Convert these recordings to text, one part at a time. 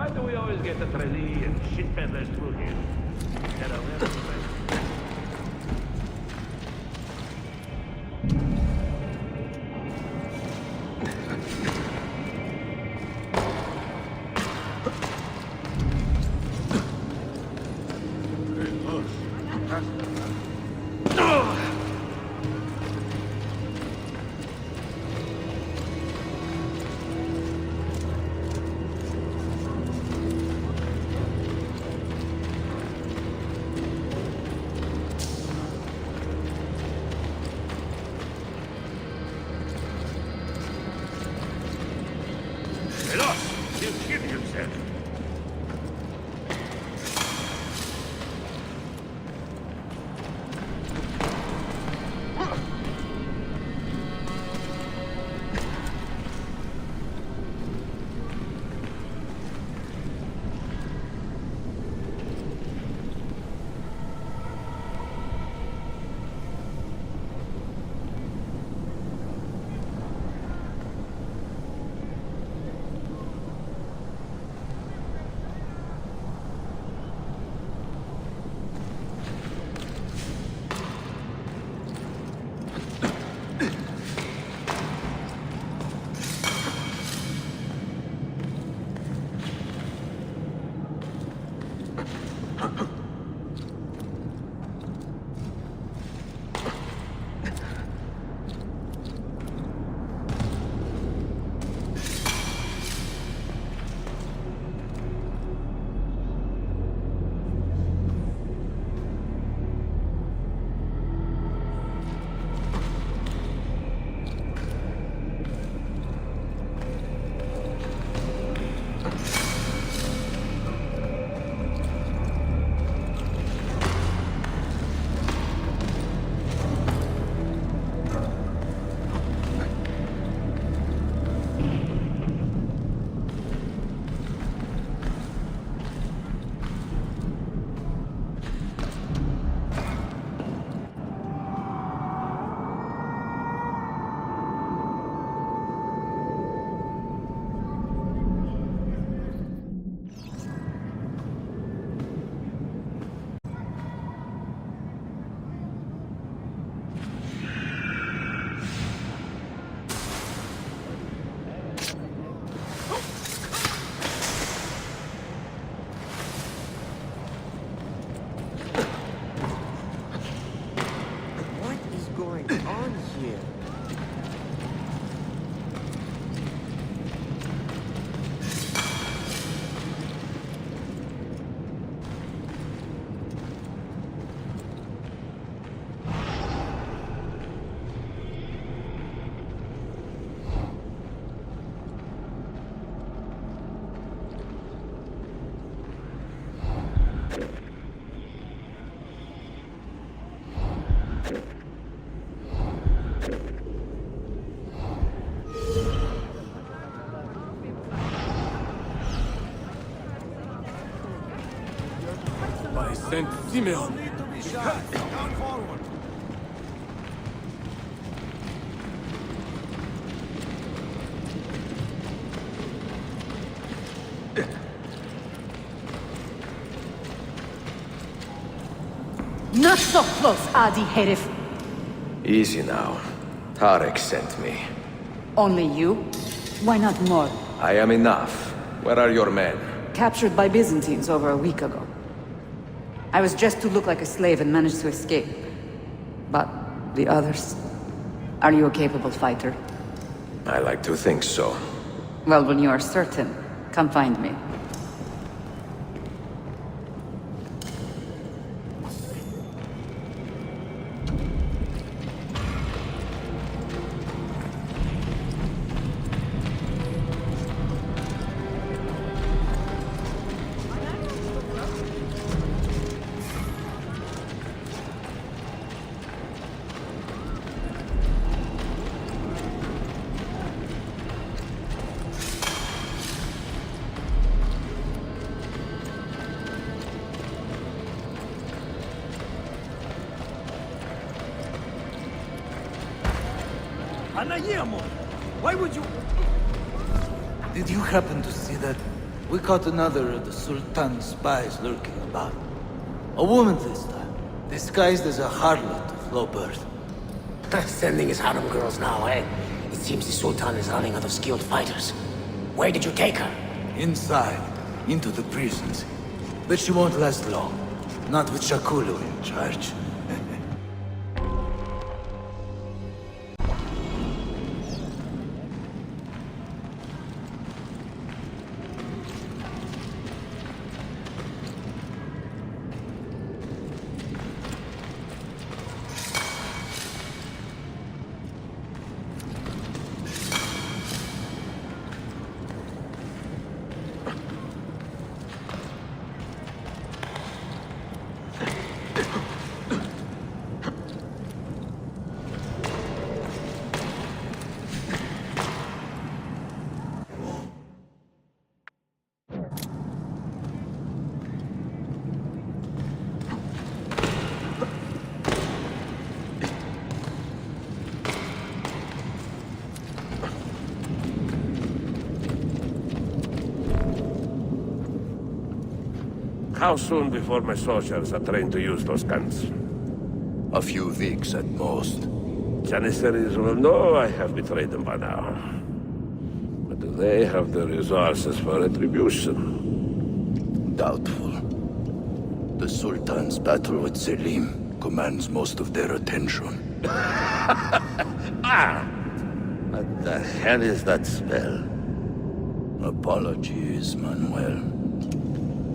Why do we always get the trendy and shit peddlers through here? Get a little bit. He'll kill himself. By Saint Simeon. Down forward. Not so close, Adi Herif. Easy now. Tarek sent me. Only you? Why not more? I am enough. Where are your men? Captured by Byzantines over a week ago. I was dressed to look like a slave and managed to escape. But the others? Are you a capable fighter? I like to think so. Well, when you are certain, come find me. Why would you... Did you happen to see that? We caught another of the Sultan's spies lurking about. A woman this time, disguised as a harlot of low birth. Sending his harem girls now, eh? It seems the Sultan is running out of skilled fighters. Where did you take her? Inside, into the prisons. But she won't last long. Not with Shakulu in charge. How soon before my soldiers are trained to use those guns? A few weeks at most. Janissaries will know I have betrayed them by now. But do they have the resources for retribution? Doubtful. The Sultan's battle with Selim commands most of their attention. What the hell is that spell? Apologies, Manuel.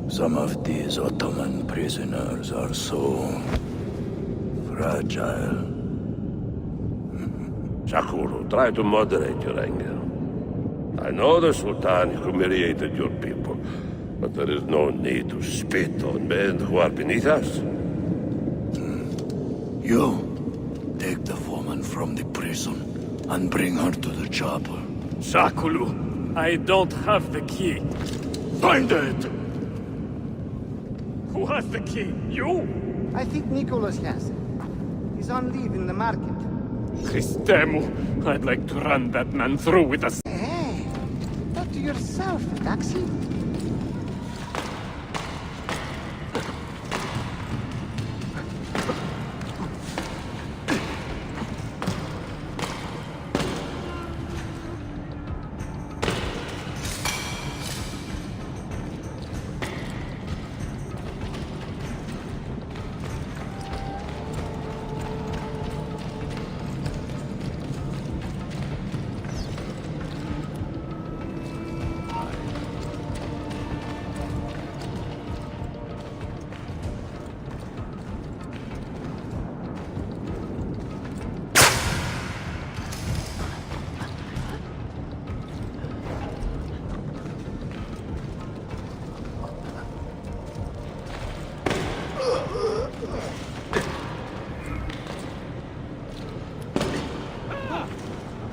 Some of these Ottoman prisoners are so fragile. Shakuru, try to moderate your anger. I know the Sultan humiliated your people, but there is no need to spit on men who are beneath us. You, take the woman from the prison and bring her to the chapel. Shakulu, I don't have the key. Find it! Who has the key? You? I think Nicholas has it. He's on leave in the market. Christemu, I'd like to run that man through with a... Hey, talk to yourself, Taxi.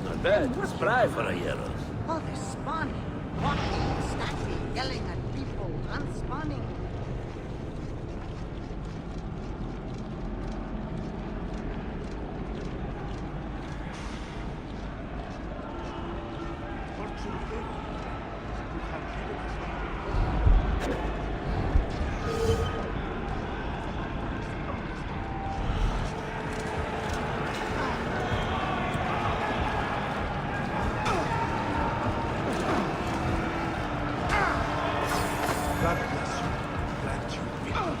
Not bad. Spry for a yellow. Oh, they're spawning. Walking, stacking, yelling at people, unspawning. God bless you. Grant you victory.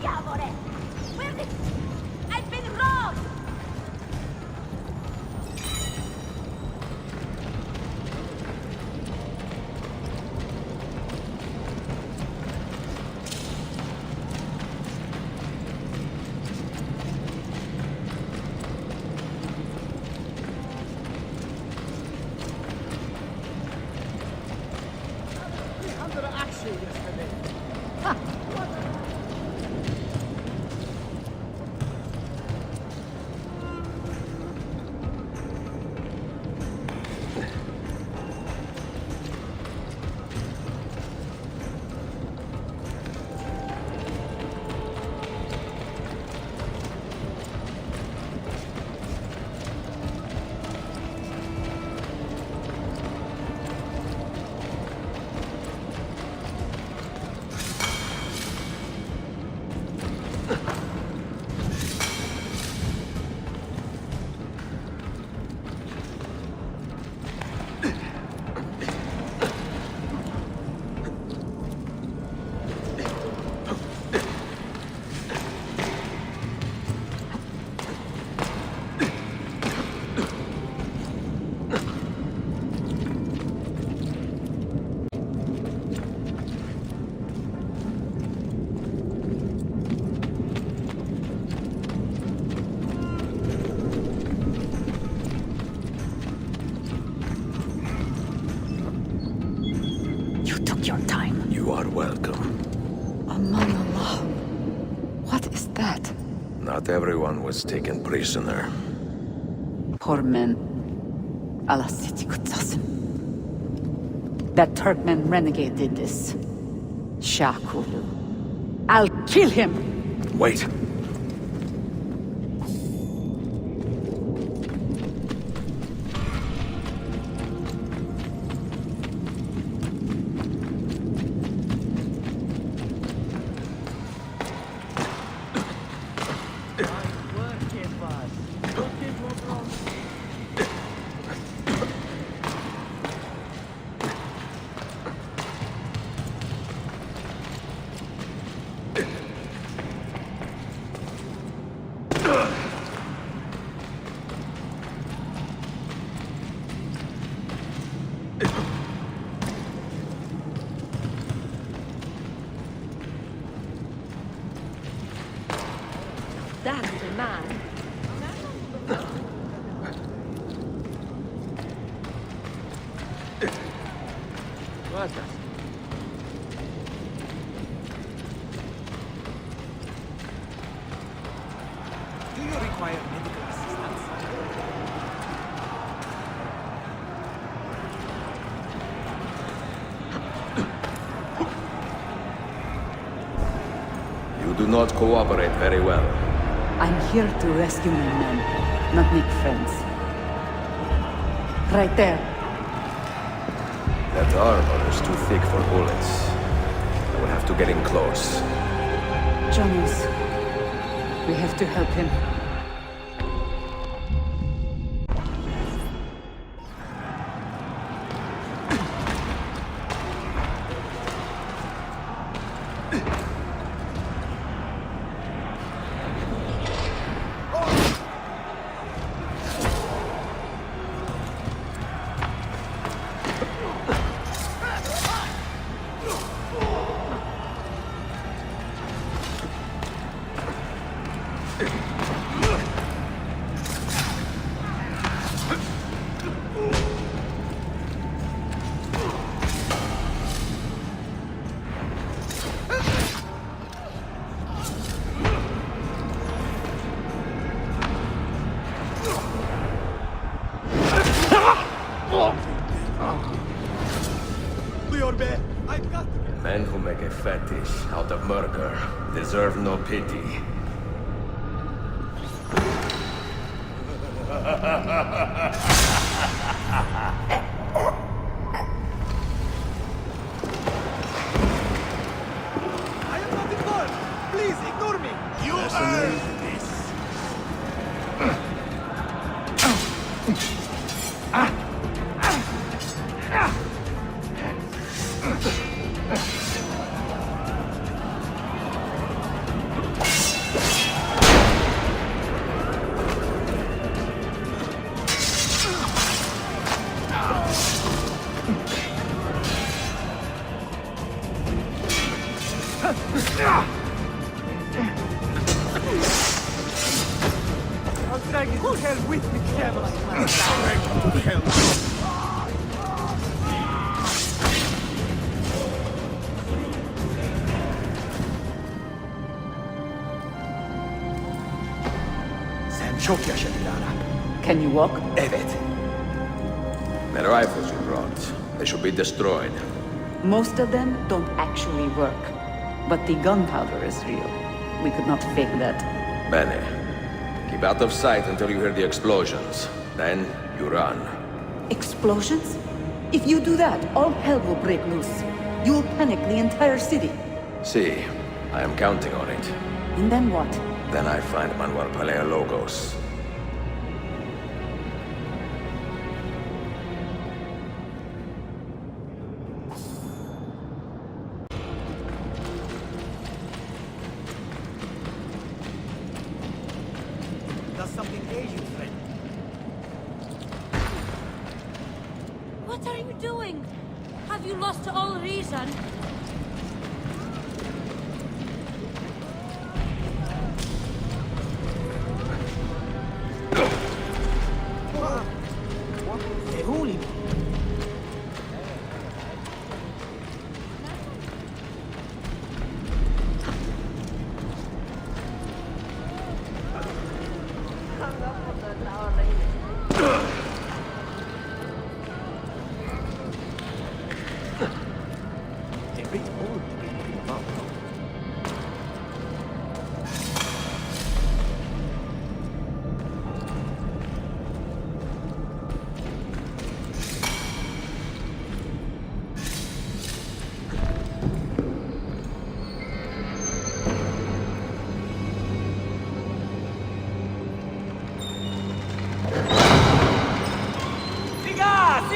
Diavole! Where did... I've been robbed! not your time. You are welcome. Aman Allah. What is that? Not everyone was taken prisoner. Poor men. Allah Siti Kutsasim. That Turkmen renegade did this. Shakulu. I'll kill him! Wait. That's a man. Do you require medical assistance? You do not cooperate very well. I'm here to rescue my men, not make friends. Right there. That armor is too thick for bullets. I will have to get in close. Jonas, we have to help him. I've got to get... Men who make a fetish out of murder deserve no pity. I am not involved! Please, ignore me! You earned this! I'll drag you to hell with me, devil! Drag you to hell! Sen çok yaşa Dilara. Can you walk? Evet. The rifles you brought, they should be destroyed. Most of them don't actually work. But the gunpowder is real. We could not fake that. Bene. Keep out of sight until you hear the explosions. Then you run. Explosions? If you do that, all hell will break loose. You'll panic the entire city. See, I am counting on it. And then what? Then I find Manuel Paleologos. Does something ail you, friend? What are you doing? Have you lost all reason?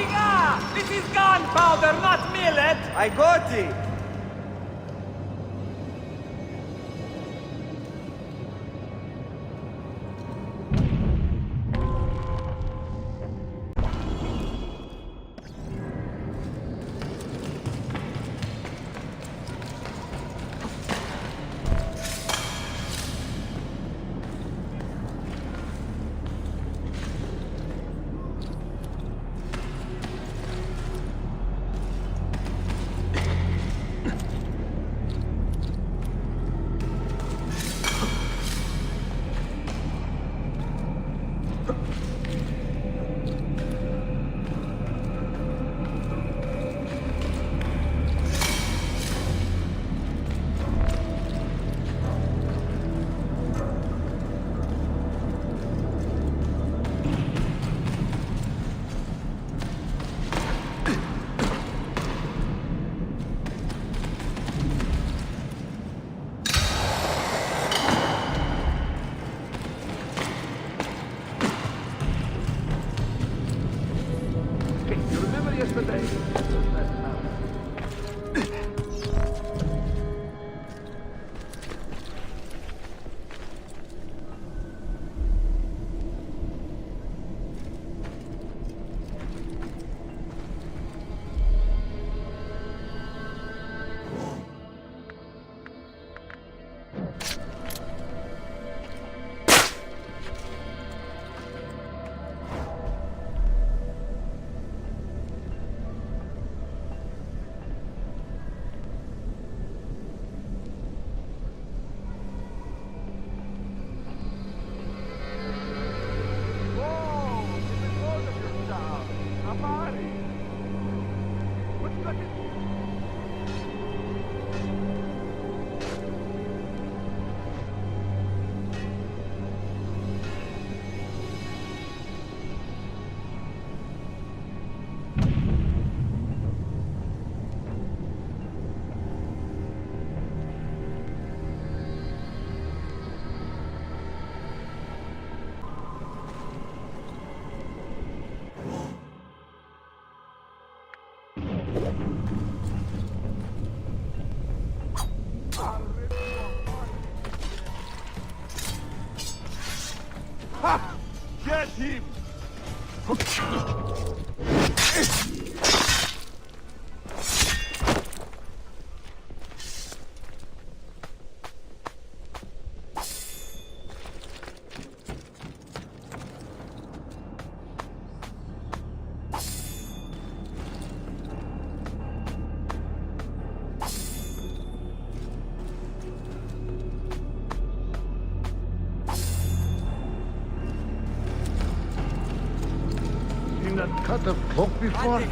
Amiga! This is gunpowder, not millet! I got it! Get him! Seen that cut of cloak before?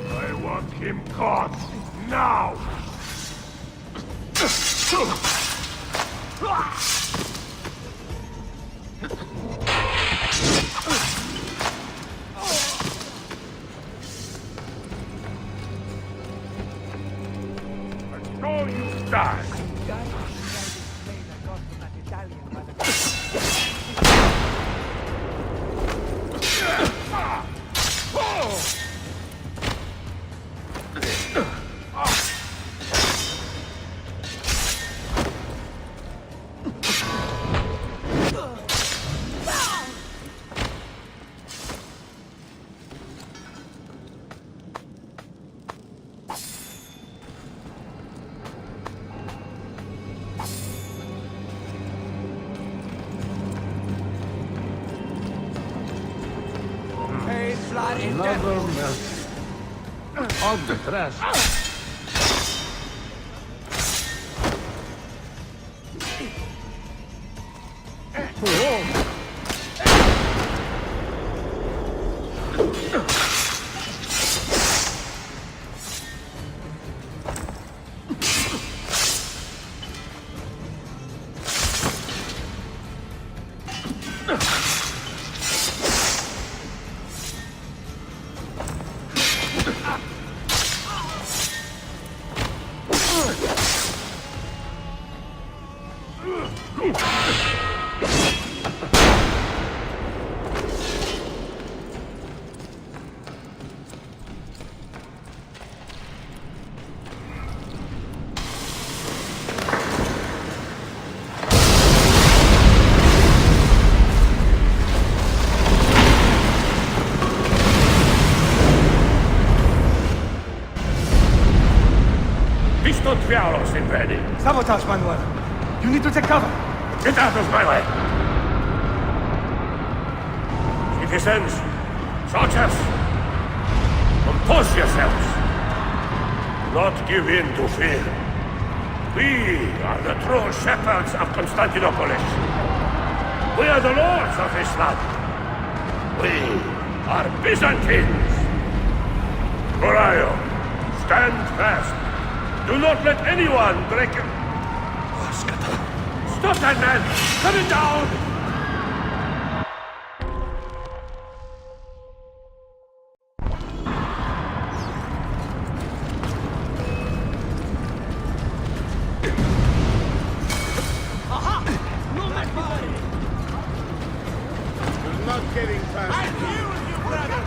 I want him caught now! I know you die! Another mess. On the trash. Whoa. Diablos in ready. Sabotage, Manuel. You need to take cover. Get out of my way! Citizens, soldiers, compose yourselves. Do not give in to fear. We are the true shepherds of Constantinopolis. We are the lords of this land. We are Byzantines. Morayo, stand fast. Do not let anyone break it. Stop that man! Cut it down! You're not getting past. I'm here with you, brother.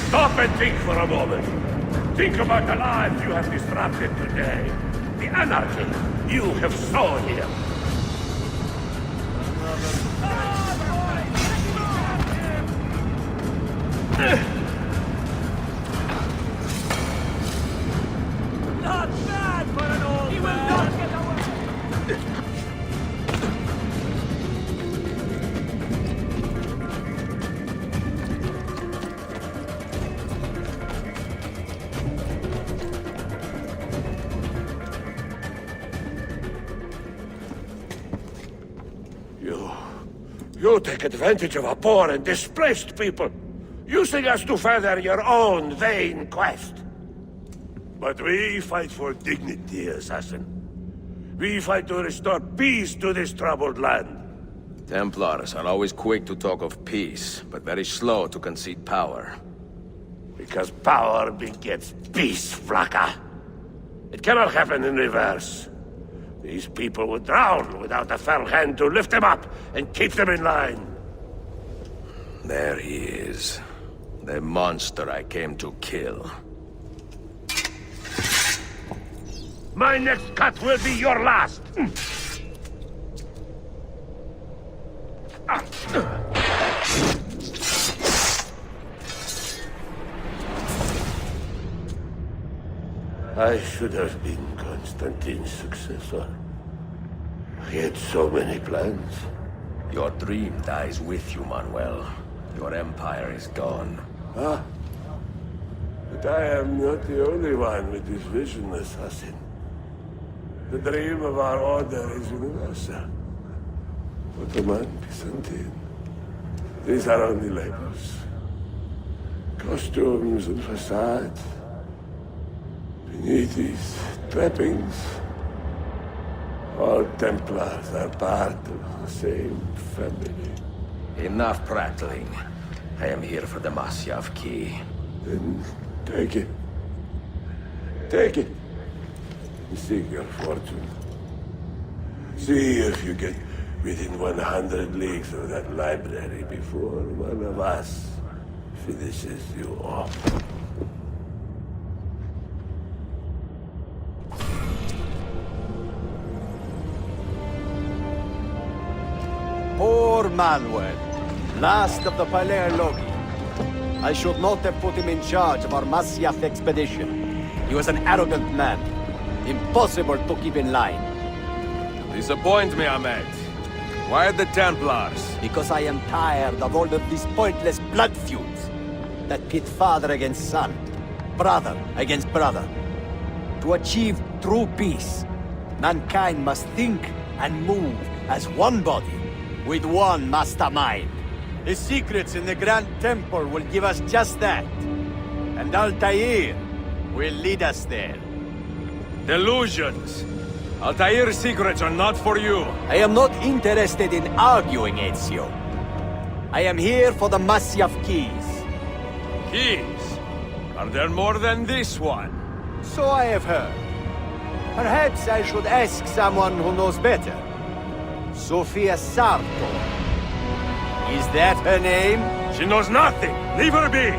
Stop and think for a moment. Think about the lives you have disrupted today. The anarchy you have sown here. Not bad for an old He will not get away. You take advantage of our poor and displaced people, using us to further your own vain quest. But we fight for dignity, assassin. We fight to restore peace to this troubled land. Templars are always quick to talk of peace, but very slow to concede power. Because power begets peace, Flaka. It cannot happen in reverse. These people would drown without a firm hand to lift them up and keep them in line. There he is. The monster I came to kill. My next cut will be your last. I should have been Constantine's successor. He had so many plans. Your dream dies with you, Manuel. Your empire is gone. Ah. But I am not the only one with this vision, assassin. The dream of our order is universal. Ottoman, Byzantine. These are only labels. Costumes and facades. Beneath these trappings, all Templars are part of the same family. Enough prattling. I am here for the Masyav key. Then take it. Take it. And seek your fortune. See if you get within 100 leagues of that library before one of us finishes you off. Poor Manuel, last of the Palerologi. I should not have put him in charge of our Masyaf expedition. He was an arrogant man. Impossible to keep in line. Disappoint me, Ahmed. Why the Templars? Because I am tired of all of these pointless blood feuds that pit father against son, brother against brother. To achieve true peace, mankind must think and move as one body, with one mastermind. The secrets in the Grand Temple will give us just that. And Altair will lead us there. Delusions. Altair's secrets are not for you. I am not interested in arguing, Ezio. I am here for the Masyaf keys. Keys? Are there more than this one? So I have heard. Perhaps I should ask someone who knows better. Sofia Sarto. Is that her name? She knows nothing. Leave her be.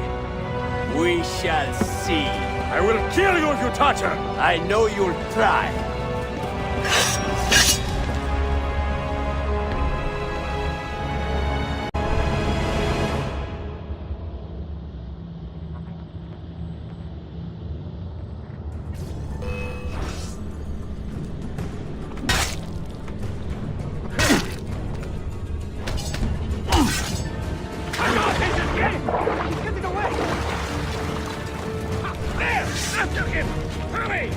We shall see. I will kill you if you touch her. I know you'll try. After him! Hurry!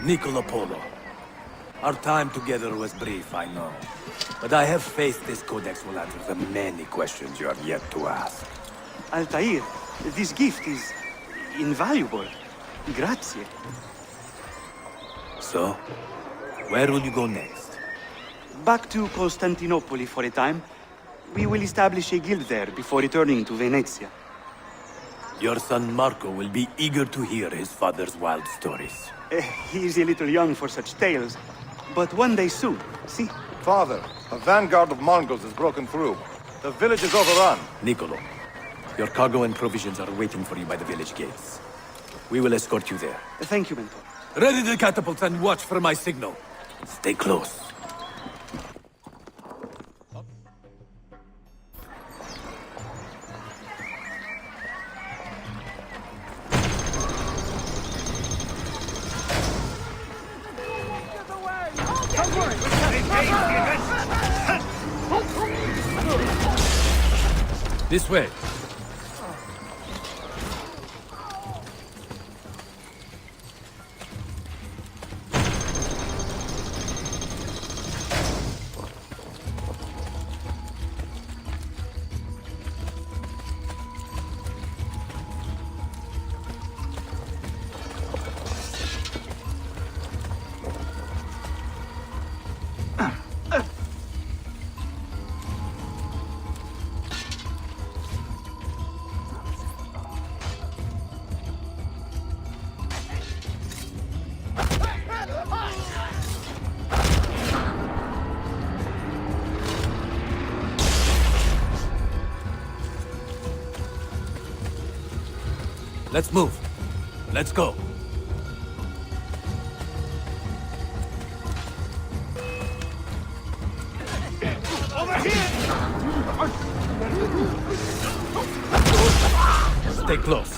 Niccolo Polo. Our time together was brief, I know. But I have faith this codex will answer the many questions you have yet to ask. Altair, this gift is invaluable. Grazie. So, where will you go next? Back to Constantinople for a time. We will establish a guild there before returning to Venezia. Your son Marco will be eager to hear his father's wild stories. He is a little young for such tales, but one day soon, see? Father, A vanguard of Mongols has broken through. The village is overrun. Niccolo, your cargo and provisions are waiting for you by the village gates. We will escort you there. Thank you, Mentor. Ready the catapults and watch for my signal. Stay close. This way. Let's move. Let's go. Over here! Stay close.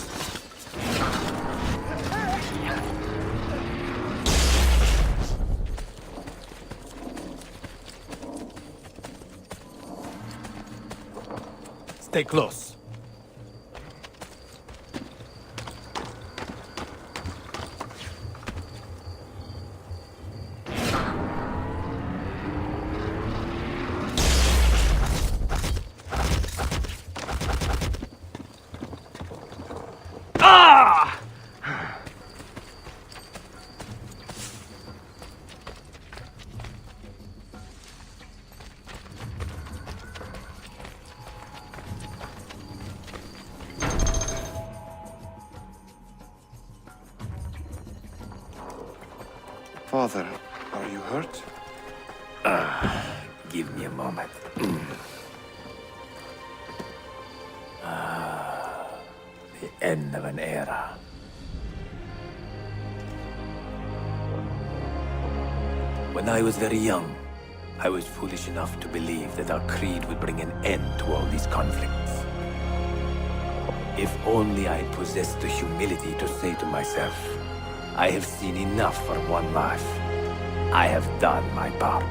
Stay close. Father, are you hurt? Give me a moment. The end of an era. When I was very young, I was foolish enough to believe that our creed would bring an end to all these conflicts. If only I possessed the humility to say to myself, I have seen enough for one life. I have done my part.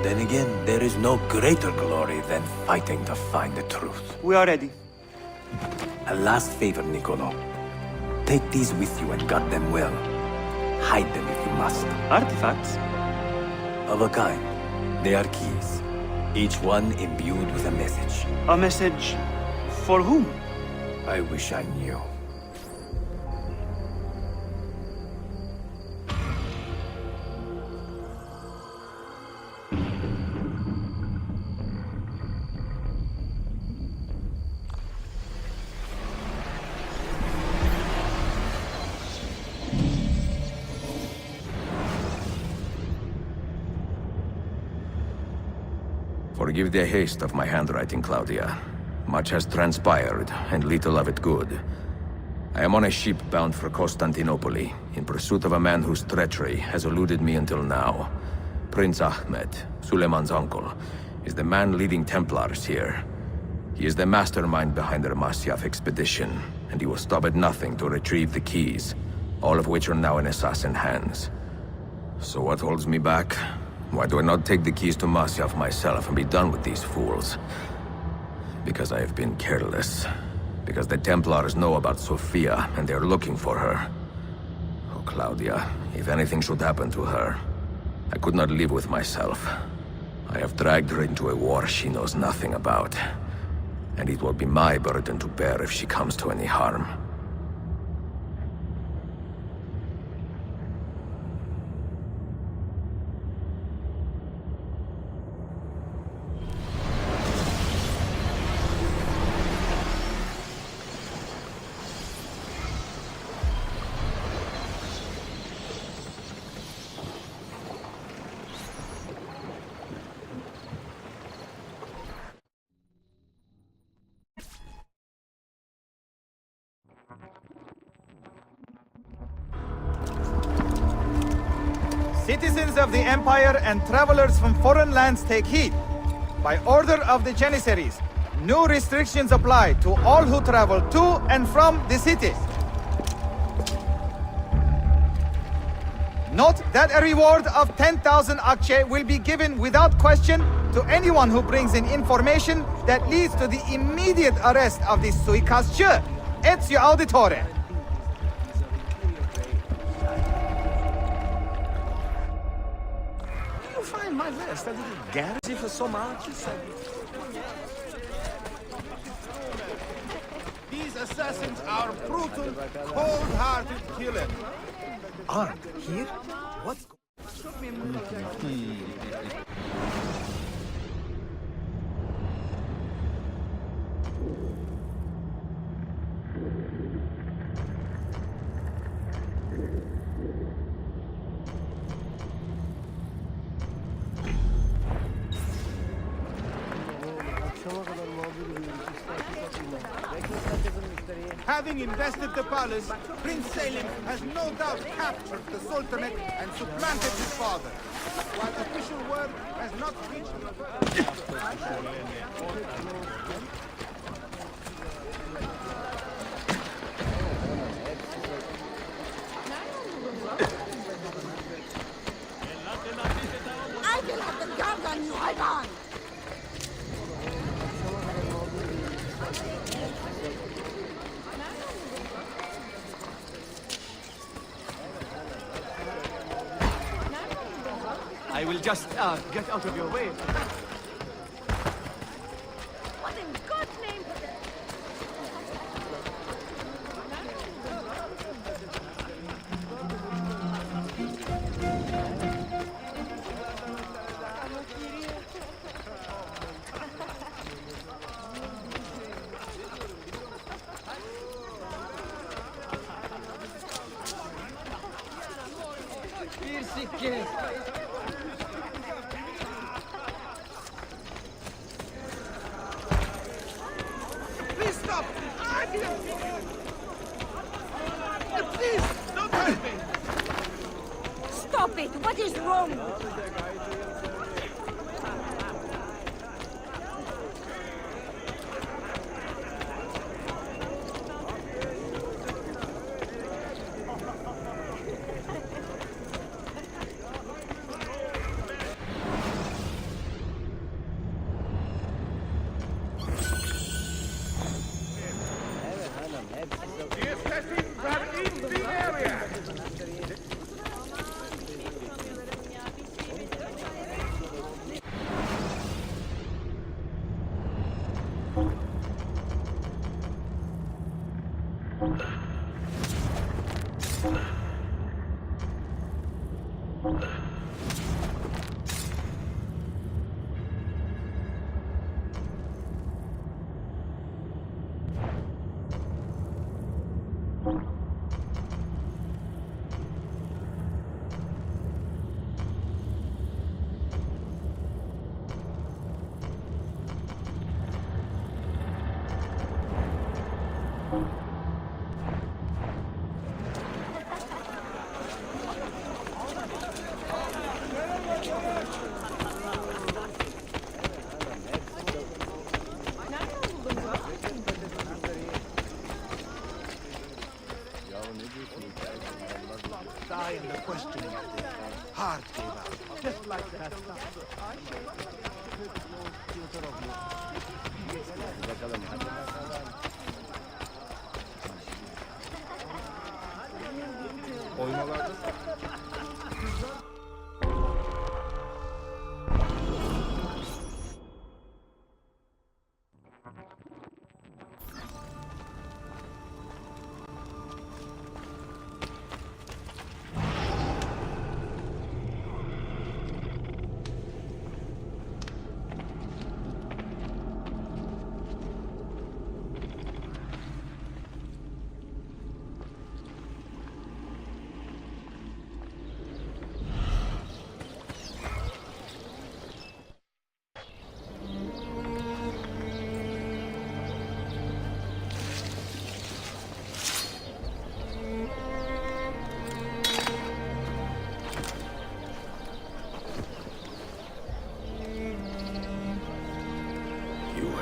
Then again, there is no greater glory than fighting to find the truth. We are ready. A last favor, Niccolo. Take these with you and guard them well. Hide them if you must. Artifacts? Of a kind. They are keys. Each one imbued with a message. A message for whom? I wish I knew. Forgive the haste of my handwriting, Claudia. Much has transpired, and little of it good. I am on a ship bound for Constantinople, in pursuit of a man whose treachery has eluded me until now. Prince Ahmed, Suleiman's uncle, is the man leading Templars here. He is the mastermind behind the Masyaf expedition, and he will stop at nothing to retrieve the keys, all of which are now in assassin hands. So what holds me back? Why do I not take the keys to Masyaf myself and be done with these fools? Because I have been careless. Because the Templars know about Sophia, and they are looking for her. Oh, Claudia, if anything should happen to her, I could not live with myself. I have dragged her into a war she knows nothing about. And it will be my burden to bear if she comes to any harm. Citizens of the Empire and travelers from foreign lands take heed. By order of the Janissaries, new restrictions apply to all who travel to and from the city. Note that a reward of 10,000 akçe will be given without question to anyone who brings in information that leads to the immediate arrest of the suikastçı, Ezio Auditore. You find my vest a little garish for so much? These assassins are brutal, cold-hearted killers. Armed here? What's... Having invested the palace, Prince Selim has no doubt captured the Sultanate and supplanted his father. While official word has not reached... I will have the guard on you, Ivan! I will just, get out of your way. What in God's name? Please stop! Please, don't hurt me! Stop it! What is wrong? The assassins are in the area!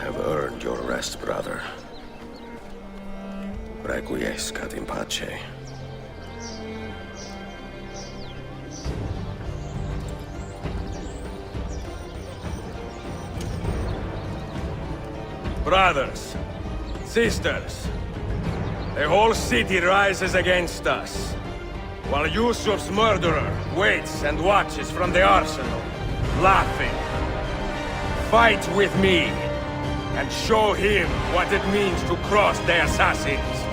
have earned your rest, brother. Requiescat in pace. Brothers, sisters, the whole city rises against us, while Yusuf's murderer waits and watches from the arsenal, laughing. Fight with me, and show him what it means to cross the assassins.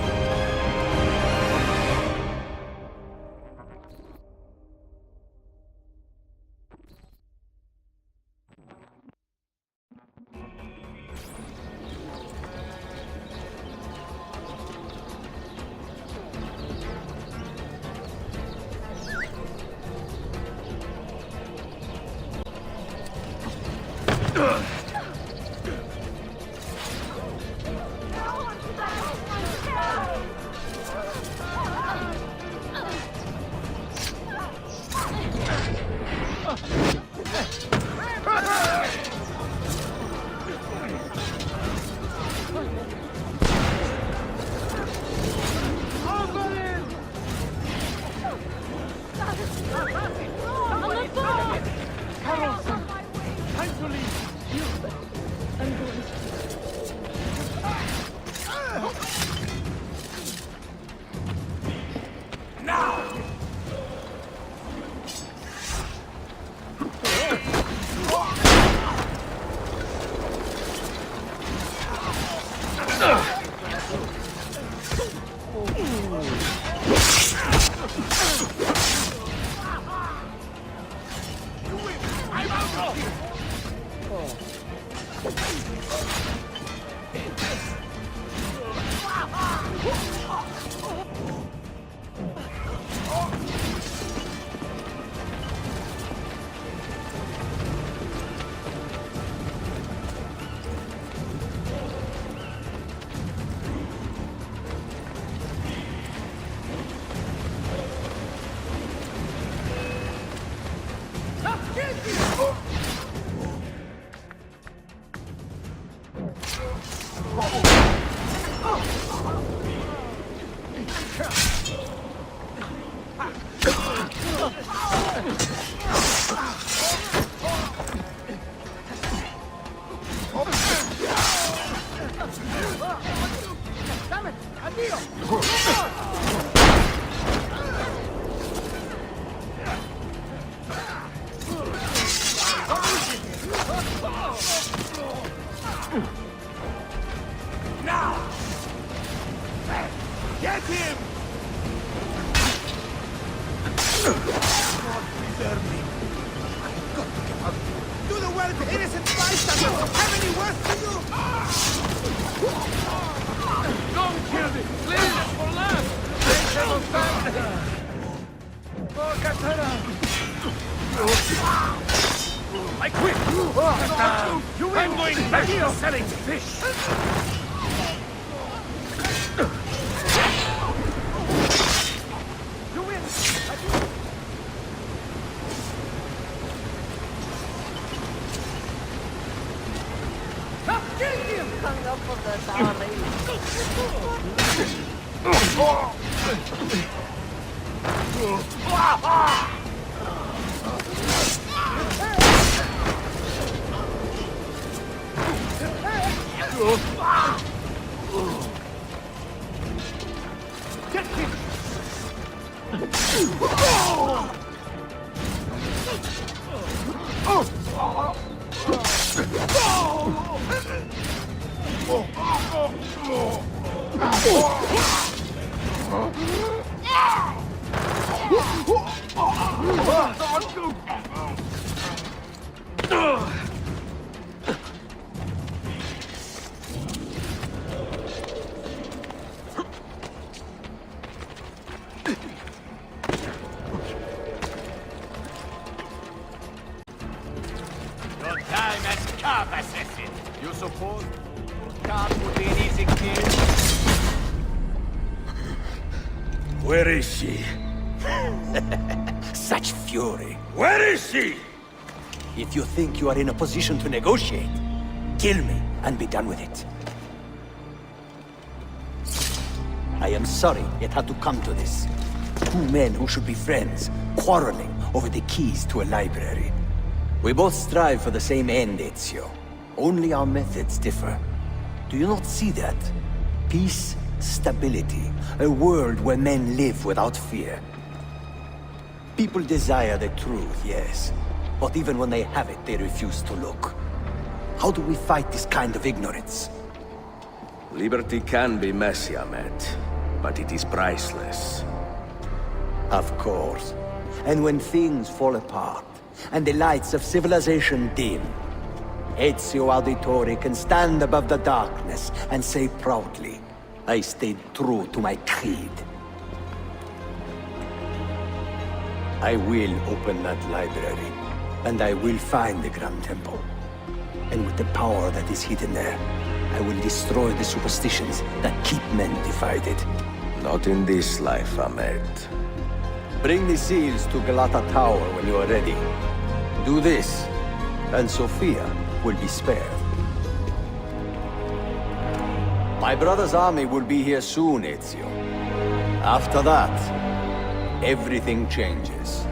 Where is she? Such fury. Where is she? If you think you are in a position to negotiate, Kill me and be done with it. I am sorry it had to come to this. Two men who should be friends, quarreling over the keys to a library. We both strive for the same end, Ezio. Only our methods differ. Do you not see that? Peace, stability, a world where men live without fear. People desire the truth, yes. But even when they have it, they refuse to look. How do we fight this kind of ignorance? Liberty can be messy, Ahmet, but it is priceless. Of course. And when things fall apart, and the lights of civilization dim, Ezio Auditore can stand above the darkness and say proudly, I stayed true to my creed. I will open that library, and I will find the Grand Temple. And with the power that is hidden there, I will destroy the superstitions that keep men divided. Not in this life, Ahmet. Bring the seals to Galata Tower when you are ready. Do this, and Sophia will be spared. My brother's army will be here soon, Ezio. After that, everything changes.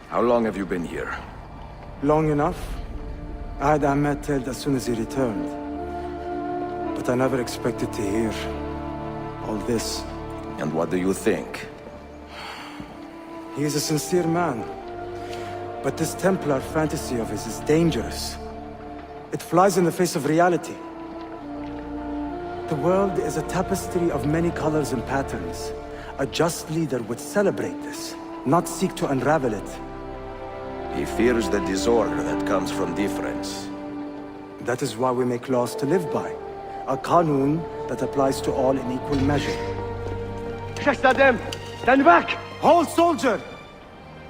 How long have you been here? Long enough. I had Ahmed killed as soon as he returned. But I never expected to hear all this. And what do you think? He is a sincere man. But this Templar fantasy of his is dangerous. It flies in the face of reality. The world is a tapestry of many colors and patterns. A just leader would celebrate this, not seek to unravel it. He fears the disorder that comes from difference. That is why we make laws to live by. A qanun that applies to all in equal measure. Shahzadem, stand back! Hold, soldier!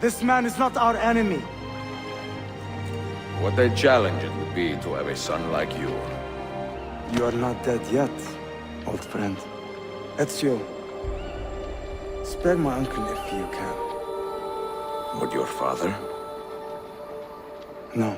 This man is not our enemy. What a challenge it would be to have a son like you. You are not dead yet, old friend. Ezio, spare my uncle if you can. Would your father? No.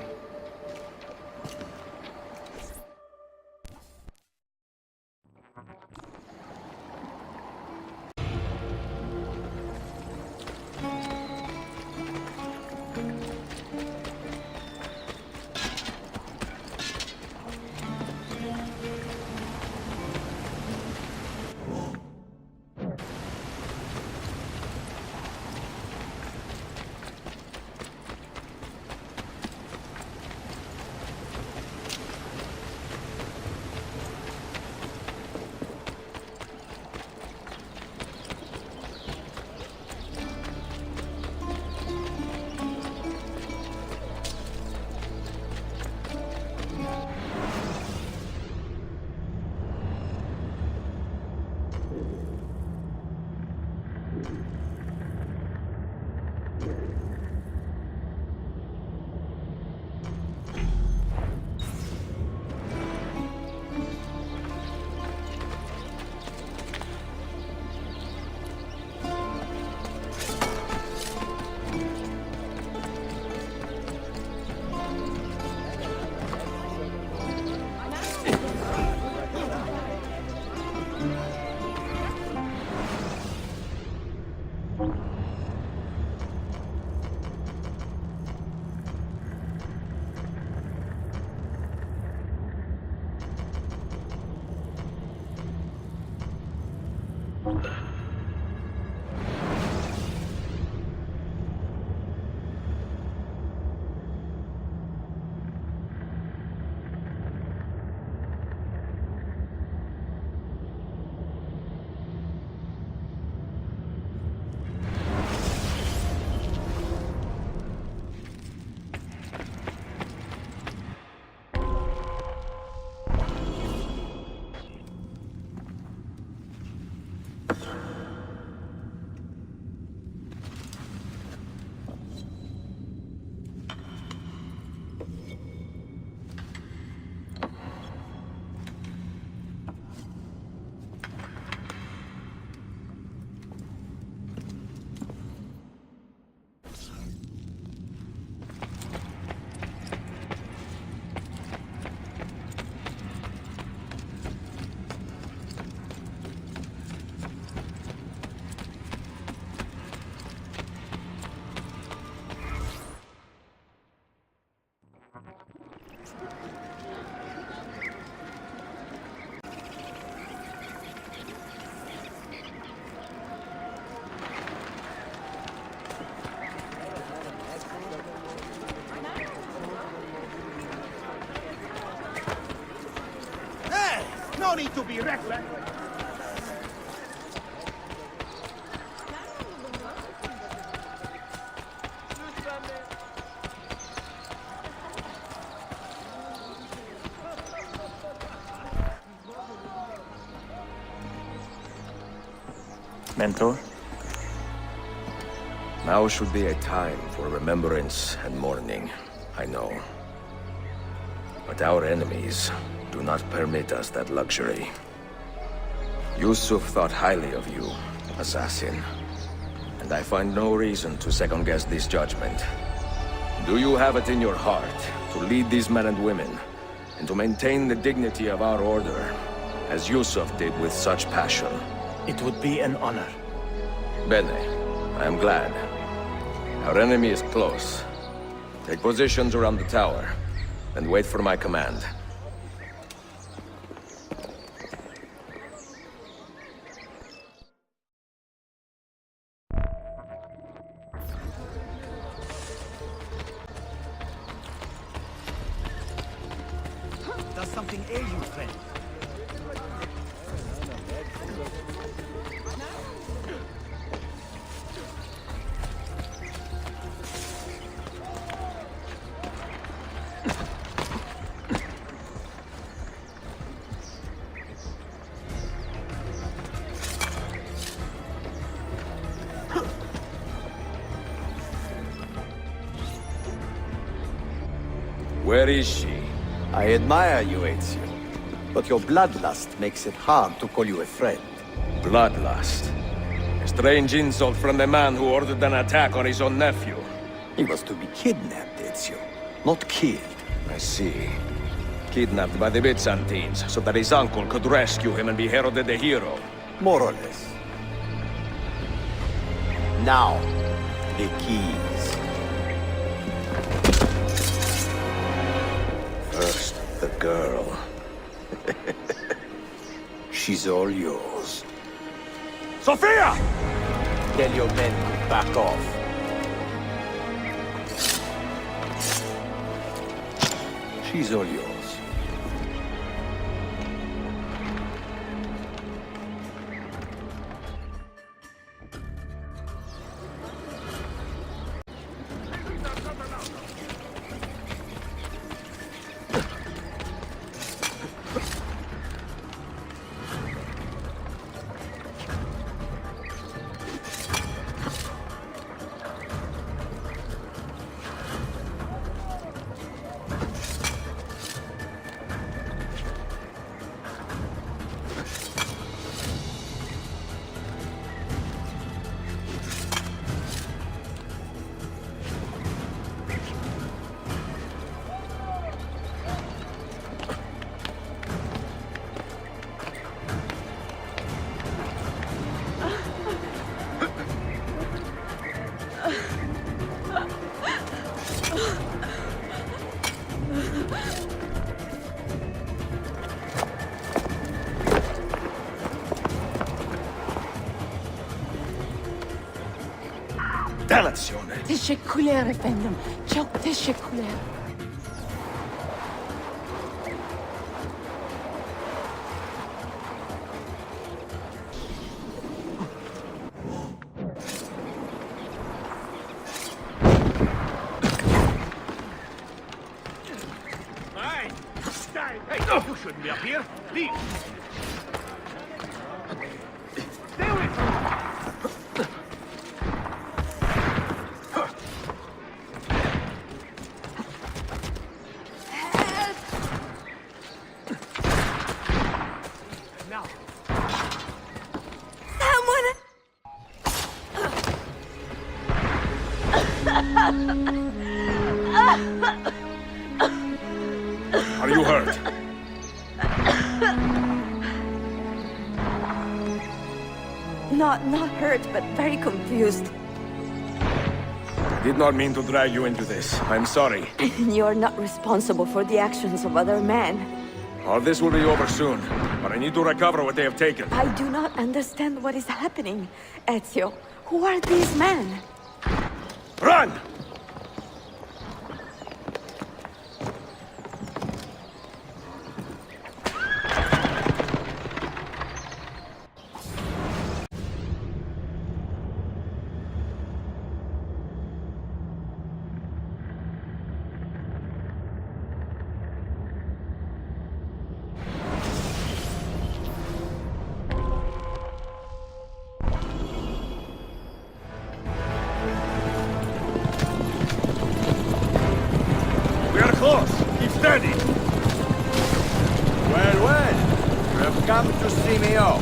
No need to be reckless. Mentor? Now should be a time for remembrance and mourning, I know. But our enemies do not permit us that luxury. Yusuf thought highly of you, assassin. And I find no reason to second-guess this judgment. Do you have it in your heart to lead these men and women, and to maintain the dignity of our order, as Yusuf did with such passion? It would be an honor. Bene, I am glad. Our enemy is close. Take positions around the tower, and wait for my command. Does something ail you, friend? Where is she? I admire you, Ezio. But your bloodlust makes it hard to call you a friend. Bloodlust. A strange insult from the man who ordered an attack on his own nephew. He was to be kidnapped, Ezio, not killed. I see. Kidnapped by the Byzantines, so that his uncle could rescue him and be heralded a hero. More or less. Now, the keys. First, the girl. She's all yours. Sophia! Tell your men to back off. She's all yours. Dannazione! Teşekkürler efendim. Çok teşekkürler. Hey! Stay! Hey, you shouldn't be up here. Leave! Stay away from me! Are you hurt? Not hurt, but very confused. I did not mean to drag you into this. I'm sorry. You're not responsible for the actions of other men. All this will be over soon, but I need to recover what they have taken. I do not understand what is happening. Ezio, who are these men? Run! ready! Well, well. You have come to see me off.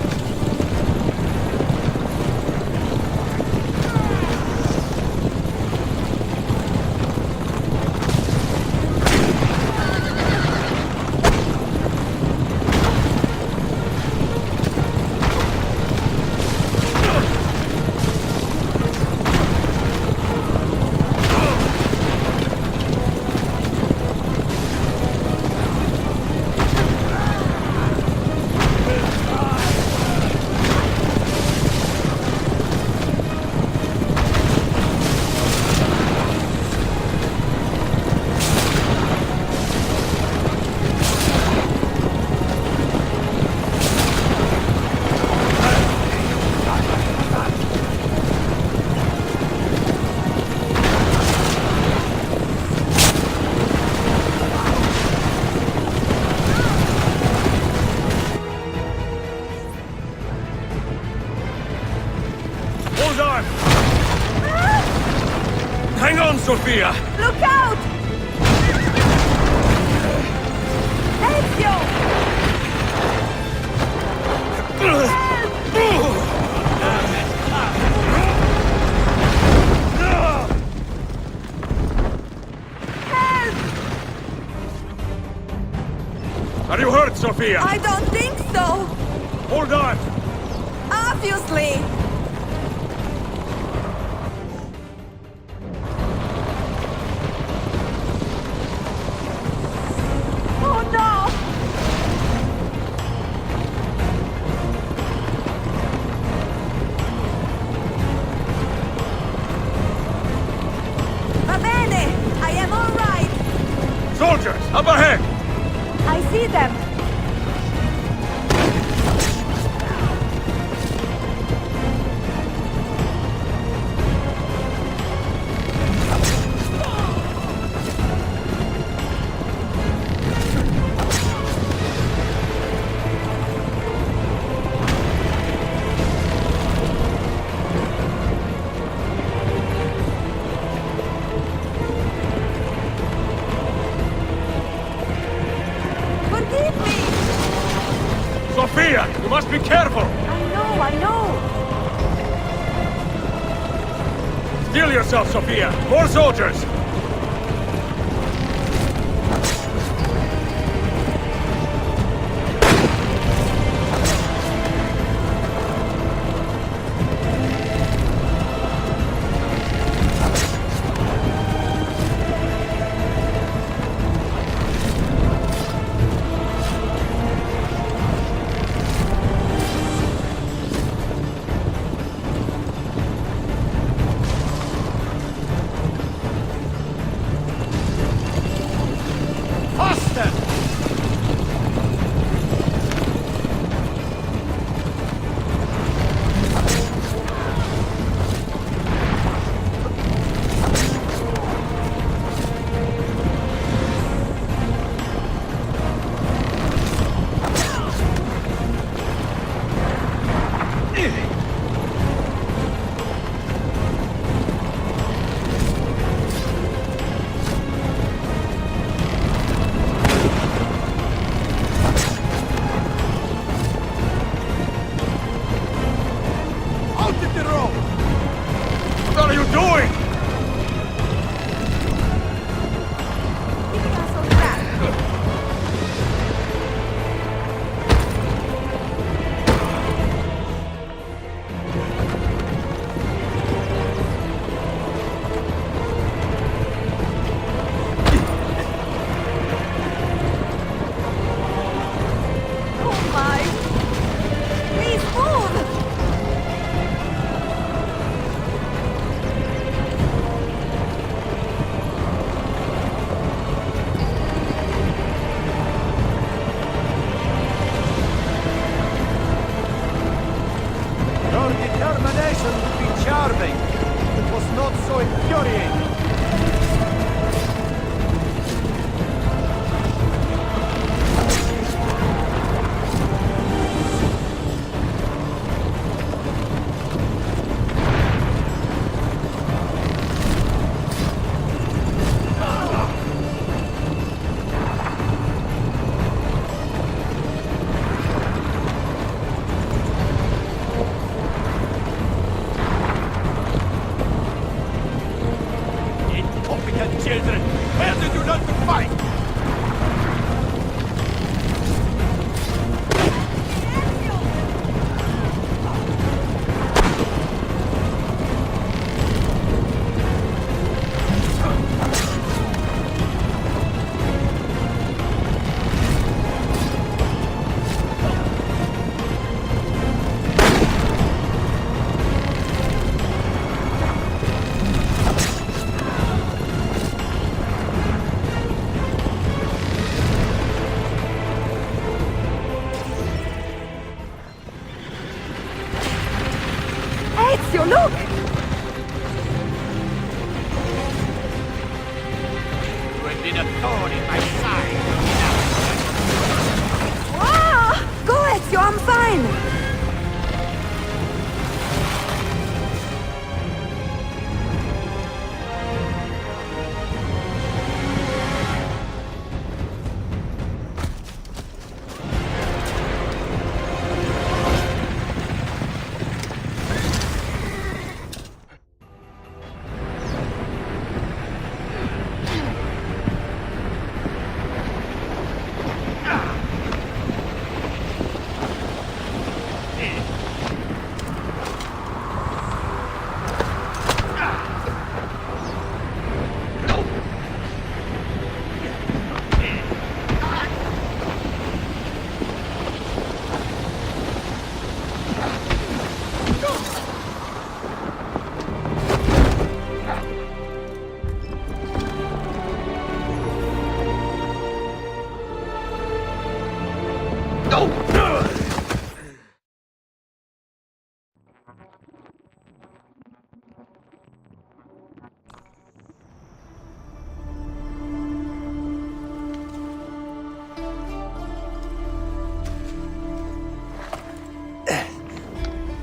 Hold on! Hang on, Sophia! Look out! Ezio! Are you hurt, Sophia? I don't think so! Hold on! Obviously! Oh no! Va bene! I am all right! Soldiers, up ahead! I see them! Forgive me! Sophia, you must be careful! I know! Steel yourself, Sophia! More soldiers! What are you doing? Keeping us on track. Oh my! Please move! Your determination would be charming. It was not so infuriating. Ezio, look! You have been a thorn in my side. Ah! Go, Ezio, I'm fine!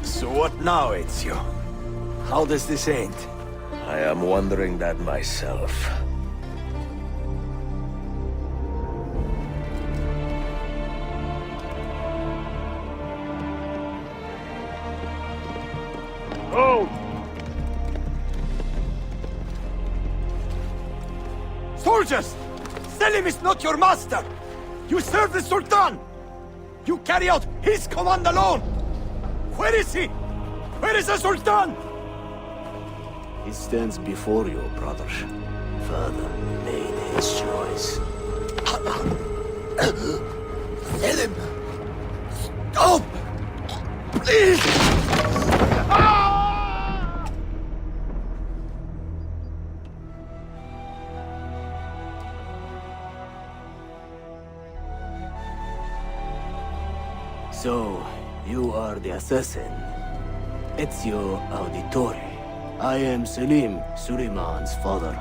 So what now, Ezio? How does this end? I am wondering that myself. Oh! Soldiers! Selim is not your master! You serve the Sultan! You carry out his command alone! Where is he? Where is the Sultan? He stands before you, brother. Father made his choice. Selim! Stop! Please! So, you are the assassin. Ezio Auditore. I am Selim, Suleiman's father.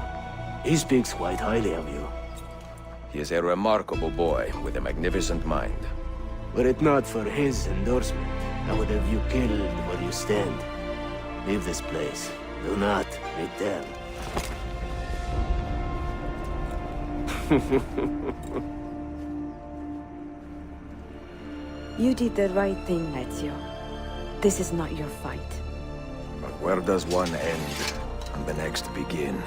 He speaks quite highly of you. He is a remarkable boy with a magnificent mind. Were it not for his endorsement, I would have you killed where you stand. Leave this place. Do not return. You did the right thing, Ezio. This is not your fight. But where does one end and the next begin?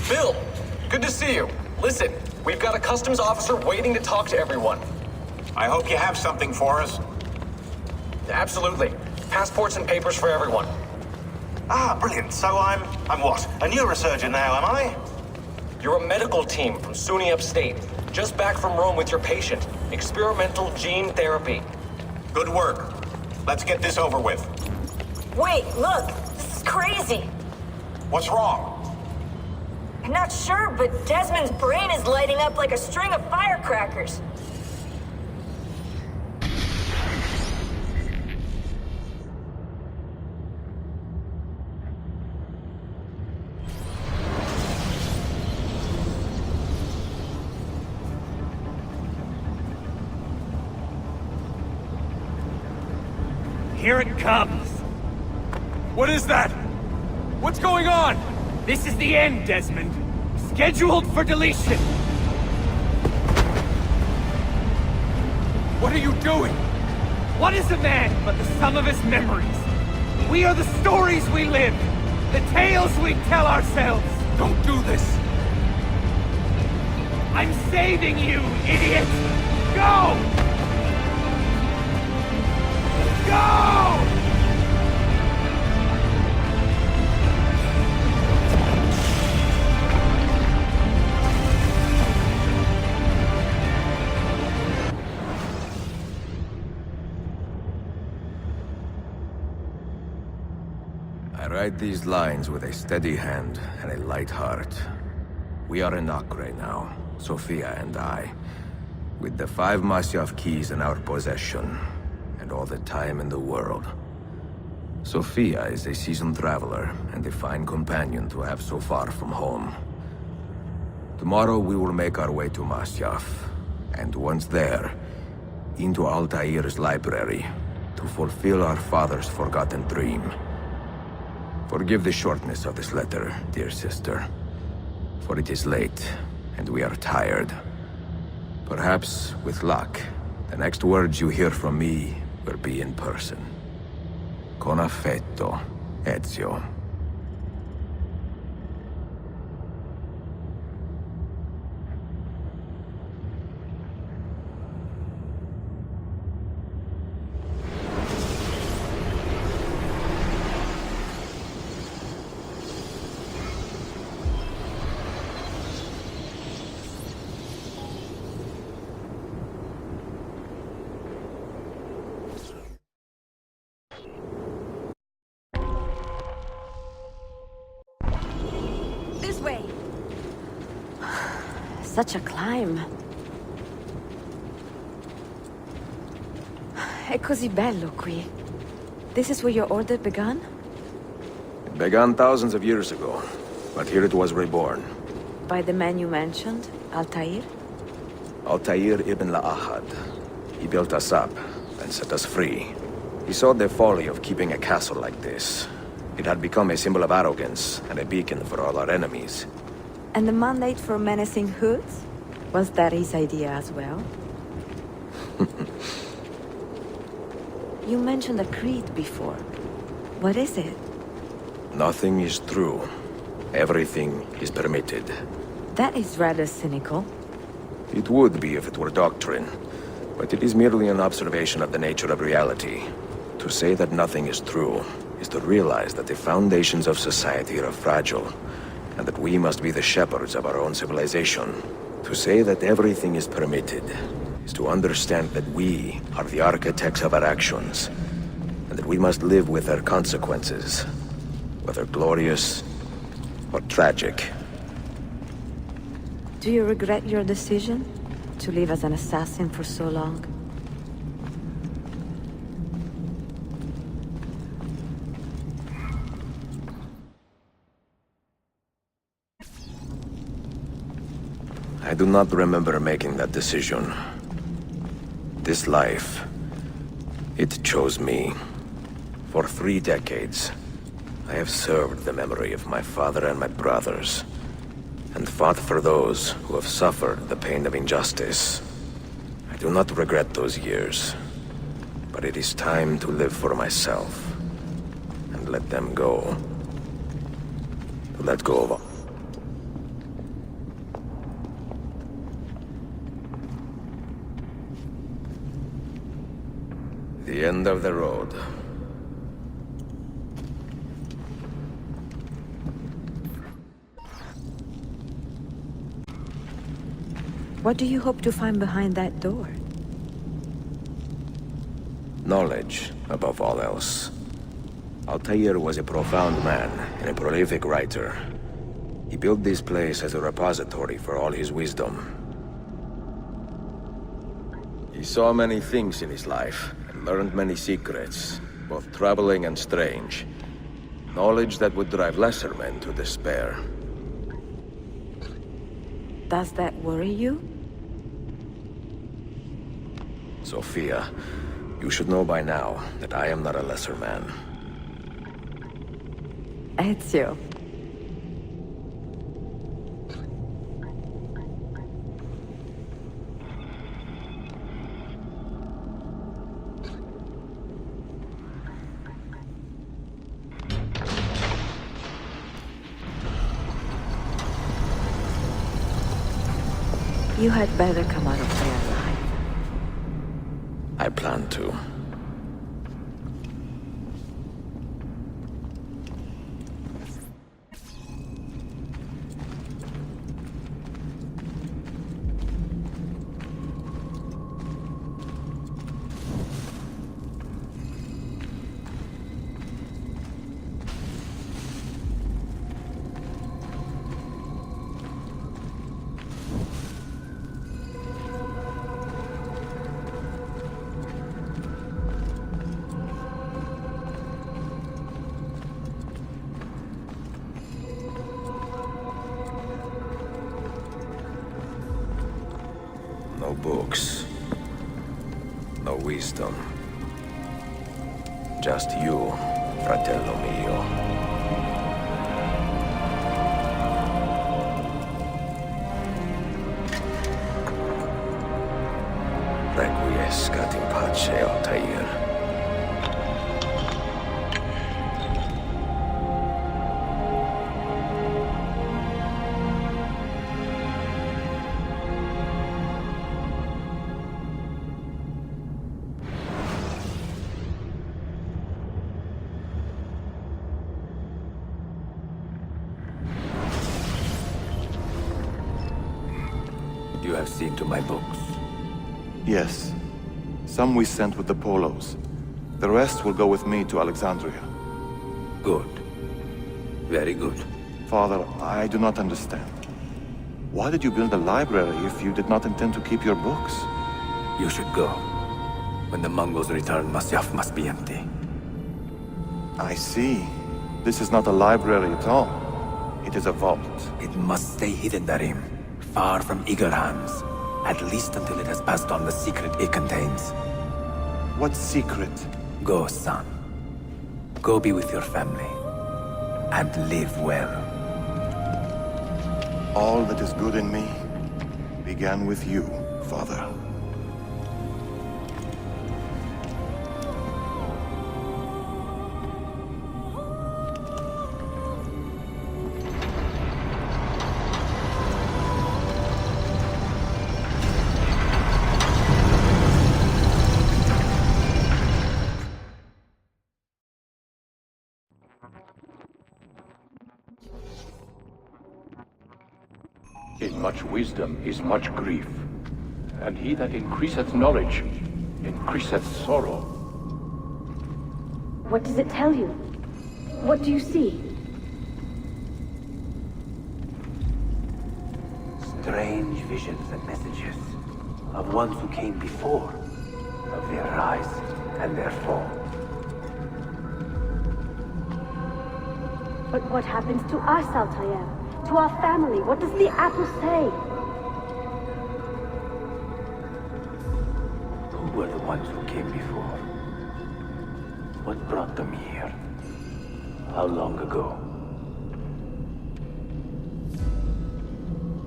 Bill, good to see you. Listen, we've got a customs officer waiting to talk to everyone. I hope you have something for us. Absolutely. Passports and papers for everyone. Ah, brilliant. So I'm what? A neurosurgeon now, am I? You're a medical team from SUNY Upstate. Just back from Rome with your patient. Experimental gene therapy. Good work. Let's get this over with. Wait, look! This is crazy! What's wrong? I'm not sure, but Desmond's brain is lighting up like a string of firecrackers. Here it comes! What is that? What's going on? This is the end, Desmond. Scheduled for deletion. What are you doing? What is a man but the sum of his memories? We are the stories we live, the tales we tell ourselves. Don't do this. I'm saving you, idiot! Go! I write these lines with a steady hand and a light heart. We are in Acre now, Sophia and I, with the 5 Masyaf keys in our possession, and all the time in the world. Sophia is a seasoned traveler, and a fine companion to have so far from home. Tomorrow we will make our way to Masyaf, and once there, into Altair's library, to fulfill our father's forgotten dream. Forgive the shortness of this letter, dear sister, for it is late, and we are tired. Perhaps, with luck, the next words you hear from me will be in person. Con affetto, Ezio. This way. Such a climb. È così bello qui. This is where your order began? It began thousands of years ago, but here it was reborn. By the man you mentioned, Altair? Altair ibn La'ahad. He built us up and set us free. He saw the folly of keeping a castle like this. It had become a symbol of arrogance and a beacon for all our enemies. And the mandate for menacing hoods? Was that his idea as well? You mentioned a creed before. What is it? Nothing is true. Everything is permitted. That is rather cynical. It would be if it were doctrine, but it is merely an observation of the nature of reality. To say that nothing is true is to realize that the foundations of society are fragile, and that we must be the shepherds of our own civilization. To say that everything is permitted is to understand that we are the architects of our actions, and that we must live with their consequences, whether glorious or tragic. Do you regret your decision to live as an assassin for so long? I do not remember making that decision. This life, it chose me. For 3 decades, I have served the memory of my father and my brothers, and fought for those who have suffered the pain of injustice. I do not regret those years, but it is time to live for myself, and let them go. To let go of all. The end of the road. What do you hope to find behind that door? Knowledge, above all else. Altair was a profound man and a prolific writer. He built this place as a repository for all his wisdom. He saw many things in his life, and learned many secrets, both troubling and strange. Knowledge that would drive lesser men to despair. Does that worry you? Sophia, you should know by now that I am not a lesser man. Ezio. You had better come out of there alive. I plan to. books. No wisdom. Just you, fratello mio. Requiescat in pace, Altair. You have seen to my books. Yes. Some we sent with the Polos. The rest will go with me to Alexandria. Good. Very good. Father, I do not understand. Why did you build a library if you did not intend to keep your books? You should go. When the Mongols return, Masyaf must be empty. I see. This is not a library at all. It is a vault. It must stay hidden, Darim. Far from eager hands. At least until it has passed on the secret it contains. What secret? Go, son. Go be with your family. And live well. All that is good in me began with you, Father. In much wisdom is much grief, and he that increaseth knowledge increaseth sorrow. What does it tell you? What do you see? Strange visions and messages of ones who came before, of their rise and their fall. But what happens to us, Altair? To our family? What does the apple say? Who were the ones who came before? What brought them here? How long ago?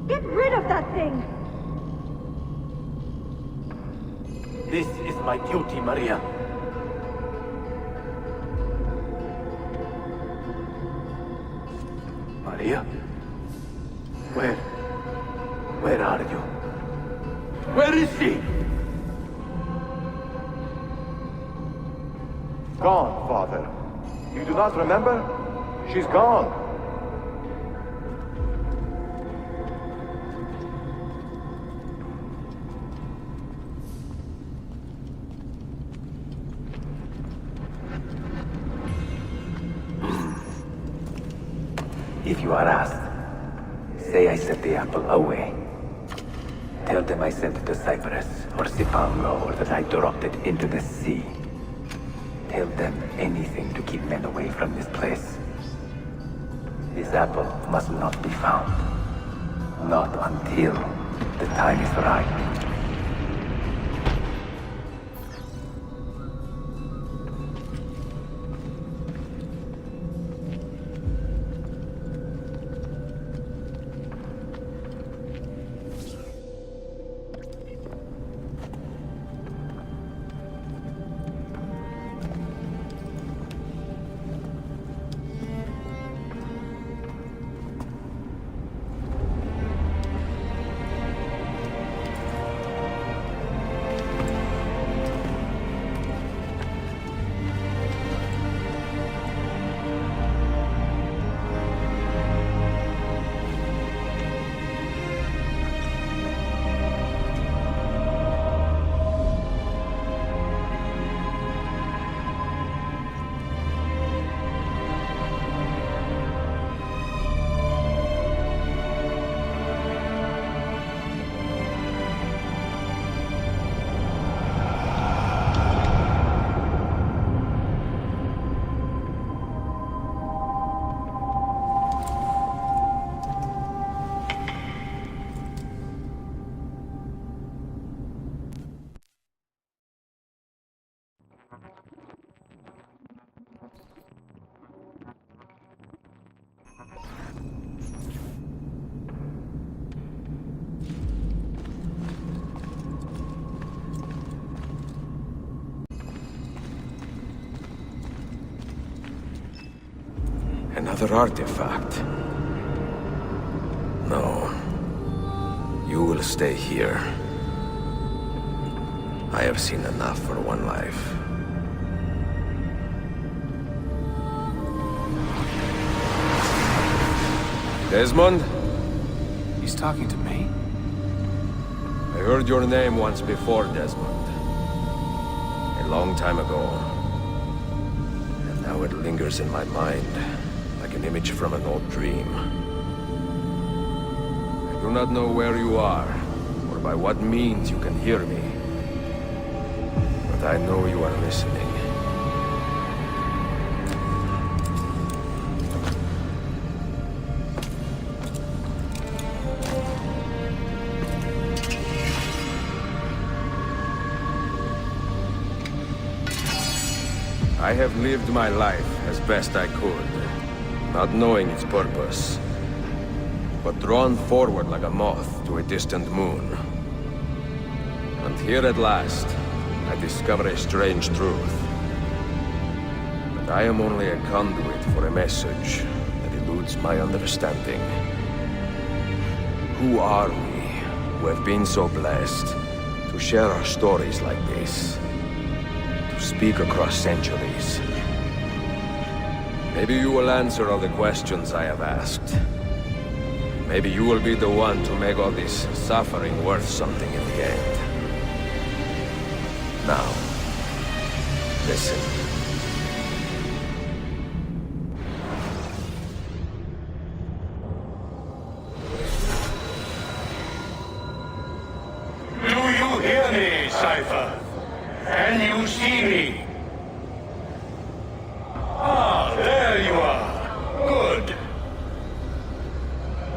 Get rid of that thing! This is my duty, Maria. Maria? Where are you? Where is she? Gone, Father. You do not remember? She's gone. If you are asked, say I sent the apple away. Tell them I sent it to Cyprus or Cipango, or that I dropped it into the sea. Tell them anything to keep men away from this place. This apple must not be found. Not until the time is right. Another artifact. No. You will stay here. I have seen enough for one life. Desmond? He's talking to me. I heard your name once before, Desmond. A long time ago. And now it lingers in my mind, like an image from an old dream. I do not know where you are, or by what means you can hear me. But I know you are listening. I have lived my life as best I could, not knowing its purpose, but drawn forward like a moth to a distant moon. And here at last, I discover a strange truth. That I am only a conduit for a message that eludes my understanding. Who are we, who have been so blessed, to share our stories like this? To speak across centuries. Maybe you will answer all the questions I have asked. Maybe you will be the one to make all this suffering worth something in the end. Now, listen. Do you hear me, Cypher? Can you see me? Ah, there you are. Good.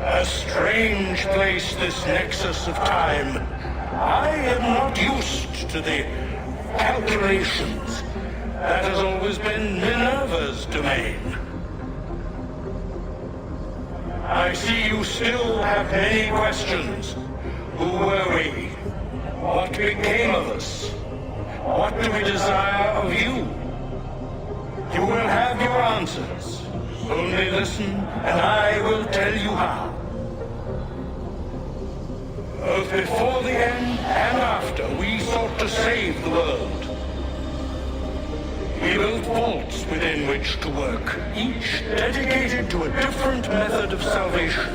A strange place, this nexus of time. I am not used to the calculations. That has always been Minerva's domain. I see you still have many questions. Who were we? What became of us? What do we desire of you? You will have your answers. Only listen, and I will tell you how. Both before the end and after, we sought to save the world. We built vaults within which to work, each dedicated to a different method of salvation.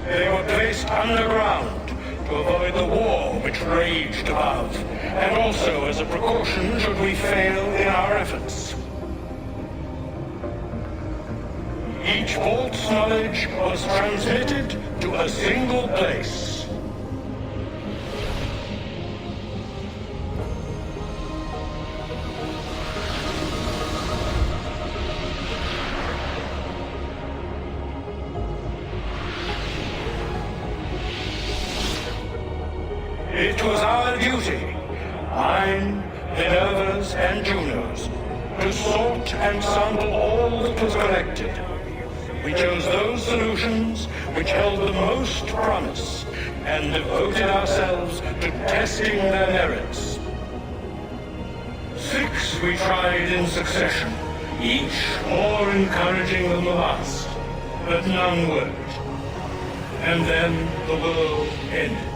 They were placed underground to avoid the war which raged above, and also as a precaution should we fail in our efforts. Each vault's knowledge was transmitted to a single place. It was our duty, mine, Minerva's, and Juno's, to sort and sample all that was collected. We chose those solutions which held the most promise, and devoted ourselves to testing their merits. 6 we tried in succession, each more encouraging than the last, but none worked. And then the world ended.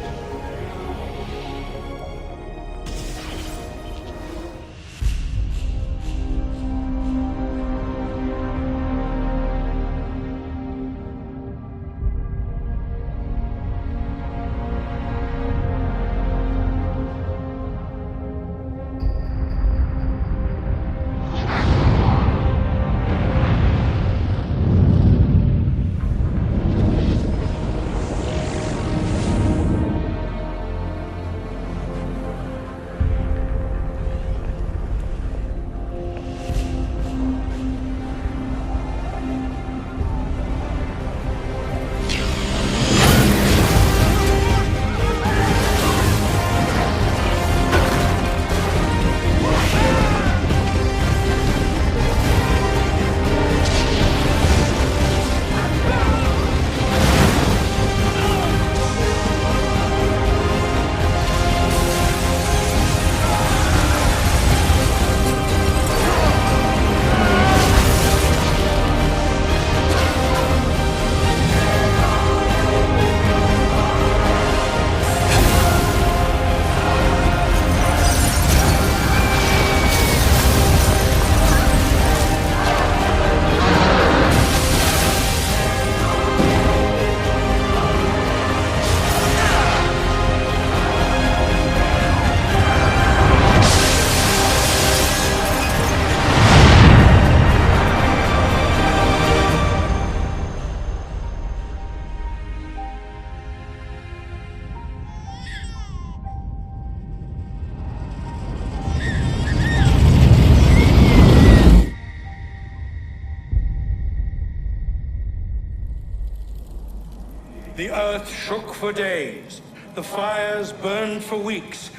The earth shook for days, the fires burned for weeks,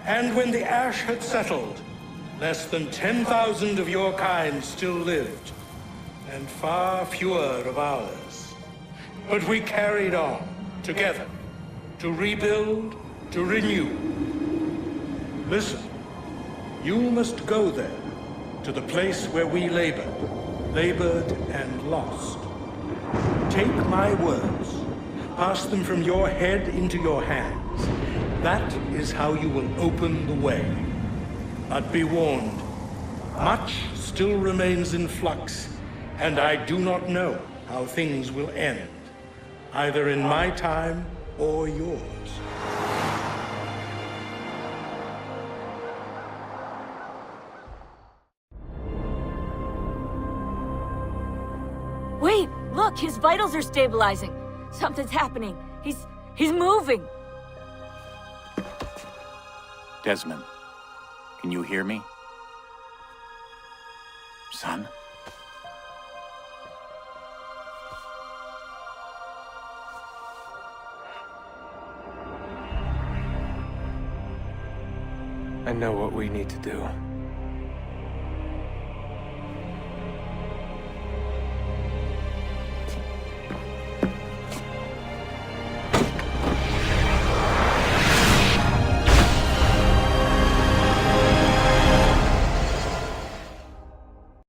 and when the ash had settled, less than 10,000 of your kind still lived, and far fewer of ours. But we carried on, together, to rebuild, to renew. Listen, you must go there, to the place where we labored and lost. Take my words, pass them from your head into your hands. That is how you will open the way. But be warned, much still remains in flux, and I do not know how things will end, either in my time or yours. Wait, look, his vitals are stabilizing. Something's happening. He's moving. Desmond, can you hear me? Son? I know what we need to do.